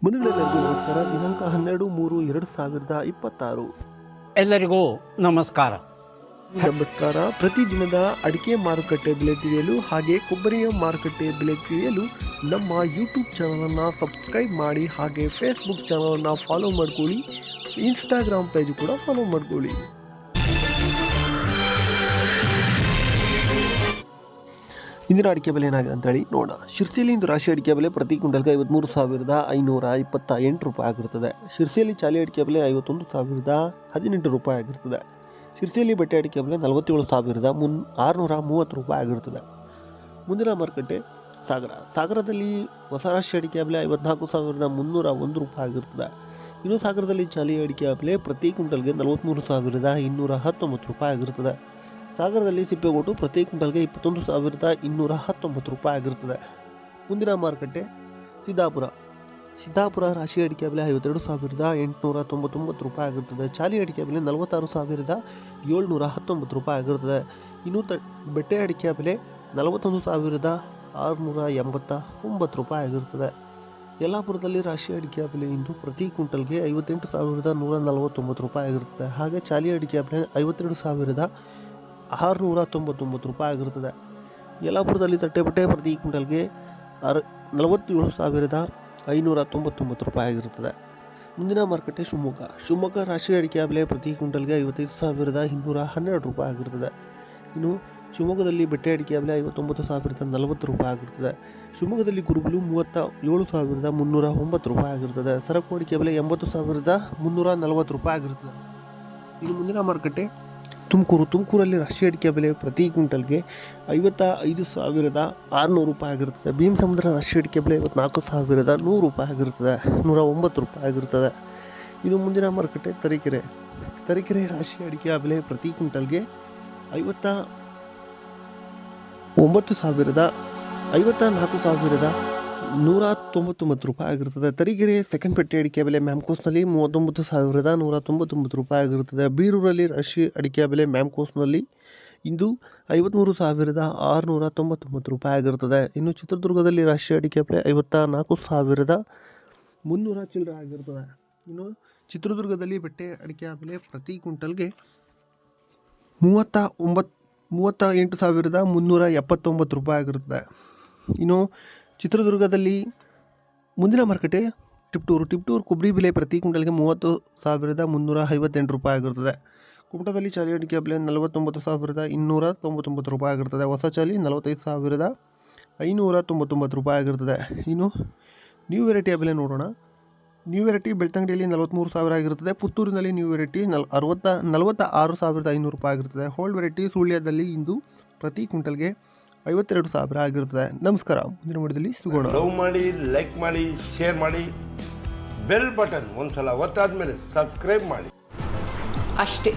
ಬಂಧುಗಳೆಲ್ಲರಿಗೂ ನಮಸ್ಕಾರ. ದಿನಾಂಕ 12/3/2026. ಎಲ್ಲರಿಗೂ ನಮಸ್ಕಾರ. ಪ್ರತಿದಿನದ ಅಡಿಕೆ ಮಾರುಕಟ್ಟೆ ಬೆಲೆ ತಿಳಿಯಲು ಹಾಗೆ ಕೊಬ್ಬರಿಯ ಮಾರುಕಟ್ಟೆ ಬೆಲೆ ತಿಳಿಯಲು ನಮ್ಮ ಯೂಟ್ಯೂಬ್ ಚಾನಲನ್ನು ಸಬ್ಸ್ಕ್ರೈಬ್ ಮಾಡಿ, ಹಾಗೆ ಫೇಸ್ಬುಕ್ ಚಾನಲನ್ನು ಫಾಲೋ ಮಾಡ್ಕೊಳ್ಳಿ, ಇನ್ಸ್ಟಾಗ್ರಾಮ್ ಪೇಜ್ ಕೂಡ ಫಾಲೋ ಮಾಡ್ಕೊಳ್ಳಿ. ಇಂದಿನ ಅಡಿಕೆ ಬೆಲೆ ಏನಾಗಿದೆ ಅಂತೇಳಿ ನೋಡೋಣ. ಶಿರ್ಸಿಯಲ್ಲಿ ಇಂದು ರಾಶಿ ಅಡಿಕೆ ಬೆಲೆ ಪ್ರತಿ ಕ್ವಿಂಟಲ್ಗೆ 53,528 ರೂಪಾಯಿ ಆಗಿರುತ್ತದೆ. ಶಿರ್ಸಿಯಲ್ಲಿ ಚಾಲಿ ಅಡಿಕೆ ಬೆಲೆ 51,018 ರೂಪಾಯಿ ಆಗಿರುತ್ತದೆ. ಶಿರ್ಸಿಯಲ್ಲಿ ಬಟ್ಟೆ ಅಡಿಕೆ ಬೆಲೆ 47,630 ರೂಪಾಯಿ ಆಗಿರುತ್ತದೆ. ಮುಂದಿನ ಮಾರುಕಟ್ಟೆ ಸಾಗರದಲ್ಲಿ ಹೊಸ ರಾಶಿ ಅಡಿಕೆ ಬೆಲೆ 54,301 ರೂಪಾಯಿ ಆಗಿರುತ್ತದೆ. ಇನ್ನು ಸಾಗರದಲ್ಲಿ ಚಾಲಿ ಅಡಿಕೆ ಬೆಲೆ ಪ್ರತಿ ಕ್ವಿಂಟಲ್ಗೆ 43,219 ರೂಪಾಯಿ ಆಗಿರುತ್ತದೆ. ಸಾಗರದಲ್ಲಿ ಸಿಪ್ಪೆಗೋಟು ಪ್ರತಿ ಕ್ವಿಂಟಲ್ಗೆ 21,219 ರೂಪಾಯಿ ಆಗಿರುತ್ತದೆ. ಮುಂದಿನ ಮಾರುಕಟ್ಟೆ ಸಿದ್ದಾಪುರ ರಾಶಿ ಅಡಿಕೆ ಬೆಲೆ 52,899 ರೂಪಾಯಿ ಆಗಿರುತ್ತದೆ. ಚಾಲಿ ಅಡಿಕೆ ಬೆಲೆ 46,719 ರೂಪಾಯಿ ಆಗಿರುತ್ತದೆ. ಇನ್ನು ಬೆಟ್ಟೆ ಅಡಿಕೆ ಬೆಲೆ 41,689 ರೂಪಾಯಿ ಆಗಿರುತ್ತದೆ. ಯಲ್ಲಾಪುರದಲ್ಲಿ ರಾಶಿ ಅಡಿಕೆ ಬೆಲೆ ಇಂದು ಪ್ರತಿ ಕ್ವಿಂಟಲ್ಗೆ 58,149 ರೂಪಾಯಿ ಆಗಿರುತ್ತದೆ. ಹಾಗೆ ಚಾಲಿ ಅಡಿಕೆ ಬೆಲೆ 52,699 ರೂಪಾಯಿ ಆಗಿರುತ್ತದೆ. ಯಲ್ಲಾಪುರದಲ್ಲಿ ತಟ್ಟೆಬಟ್ಟೆ ಪ್ರತಿ ಕ್ವಿಂಟಲ್ಗೆ 47,599 ರೂಪಾಯಿ ಆಗಿರುತ್ತದೆ. ಮುಂದಿನ ಮಾರುಕಟ್ಟೆ ಶಿವಮೊಗ್ಗ ರಾಶಿ ಅಡಿಕೆ ಬೆಲೆ ಪ್ರತಿ ಕ್ವಿಂಟಲ್ಗೆ 55,212 ರೂಪಾಯಿ ಆಗಿರುತ್ತದೆ. ಇನ್ನು ಶಿವಮೊಗ್ಗದಲ್ಲಿ ಬೆಟ್ಟೆ ಅಡಿಕೆ ಬೆಲೆ 59,040 ರೂಪಾಯಿ ಆಗಿರುತ್ತದೆ. ಶಿವಮೊಗ್ಗದಲ್ಲಿ ಕುರುಬಲು 37,309 ರೂಪಾಯಿ ಆಗಿರುತ್ತದೆ. ಸರಕು ಅಡಿಕೆ ಬೆಲೆ 80,340 ರೂಪಾಯಿ ಆಗಿರುತ್ತದೆ. ಇನ್ನು ಮುಂದಿನ ಮಾರುಕಟ್ಟೆ ತುಮಕೂರಲ್ಲಿ ರಾಶಿ ಅಡಿಕೆ ಬೆಲೆ ಪ್ರತಿ ಕ್ವಿಂಟಲ್ಗೆ 55,600 ರೂಪಾಯಿ ಆಗಿರುತ್ತದೆ. ಭೀಮಸಮುದ್ರ ರಾಶಿ ಅಡಿಕೆ ಬೆಲೆ 54,100 ರೂಪಾಯಿ ಆಗಿರುತ್ತದೆ. 109 ರೂಪಾಯಿ ಆಗಿರುತ್ತದೆ. ಇದು ಮುಂದಿನ ಮಾರುಕಟ್ಟೆ ತರೀಕೆರೆ ರಾಶಿ ಅಡಿಕೆ ಬೆಲೆ ಪ್ರತಿ ಕ್ವಿಂಟಲ್ಗೆ 54,199 ರೂಪಾಯಿ ಆಗಿರುತ್ತದೆ. ತರೀಕೆರೆ ಸೆಕೆಂಡ್ ಪೆಟ್ಟೆ ಅಡಿಕೆ ಬೆಲೆ ಮ್ಯಾಮ್ಕೋಸ್ನಲ್ಲಿ 39,199 ರೂಪಾಯಿ ಆಗಿರುತ್ತದೆ. ಬೀರೂರಲ್ಲಿ ರಾಶಿ ಅಡಿಕೆ ಬೆಲೆ ಮ್ಯಾಮ್ಕೋಸ್ನಲ್ಲಿ ಇಂದು 53,699 ರೂಪಾಯಿ ಆಗಿರುತ್ತದೆ. ಇನ್ನು ಚಿತ್ರದುರ್ಗದಲ್ಲಿ ರಾಶಿ ಅಡಿಕೆ ಬೆಲೆ 54,300 ಚಿಲ್ಲರೆ ಆಗಿರುತ್ತದೆ. ಇನ್ನು ಚಿತ್ರದುರ್ಗದಲ್ಲಿ ಬೆಟ್ಟೆ ಅಡಿಕೆ ಬೆಲೆ ಪ್ರತಿ ಕ್ವಿಂಟಲ್ಗೆ 38,379 ರೂಪಾಯಿ ಆಗಿರುತ್ತದೆ. ಇನ್ನು ಚಿತ್ರದುರ್ಗದಲ್ಲಿ ಮುಂದಿನ ಮಾರುಕಟ್ಟೆ ಟಿಪ್ಟೂರು ಕೊಬ್ಬರಿ ಬೆಲೆ ಪ್ರತಿ ಕ್ವಿಂಟಲ್ಗೆ 30,358 ರೂಪಾಯಿ ಆಗಿರುತ್ತದೆ. ಕುಮಟಾದಲ್ಲಿ ಚಾಲಿ ಅಡಿಕೆ ಬೆಲೆ 49,299 ರೂಪಾಯಿ ಆಗಿರುತ್ತದೆ. ಹೊಸ ಚಾಲಿ 45,599 ರೂಪಾಯಿ ಆಗಿರುತ್ತದೆ. ಇನ್ನು ನ್ಯೂ ವೆರೈಟಿಯ ಬೆಲೆ ನೋಡೋಣ. ನ್ಯೂ ವೆರೈಟಿ ಬೆಳ್ತಂಗಡಿಯಲ್ಲಿ 43,000 ಆಗಿರುತ್ತದೆ. ಪುತ್ತೂರಿನಲ್ಲಿ ನ್ಯೂ ವೆರೈಟಿ 46,500 ರೂಪಾಯಿ ಆಗಿರುತ್ತದೆ. ಹೋಲ್ಡ್ ವೆರೈಟಿ ಸುಳ್ಯದಲ್ಲಿ ಇಂದು ಪ್ರತಿ ಕ್ವಿಂಟಲ್ಗೆ 52,000 ಆಗಿರುತ್ತದೆ. ನಮಸ್ಕಾರ. ಮುಂದಿನ ವಿಡಿಯೋದಲ್ಲಿ ಸಿಗೋಣ. ಲವ್ ಮಾಡಿ, ಲೈಕ್ ಮಾಡಿ, ಶೇರ್ ಮಾಡಿ, ಬೆಲ್ ಬಟನ್ ಒಂದ್ಸಲ ಒತ್ತಾದ್ಮೇಲೆ ಸಬ್ಸ್ಕ್ರೈಬ್ ಮಾಡಿ ಅಷ್ಟೇ.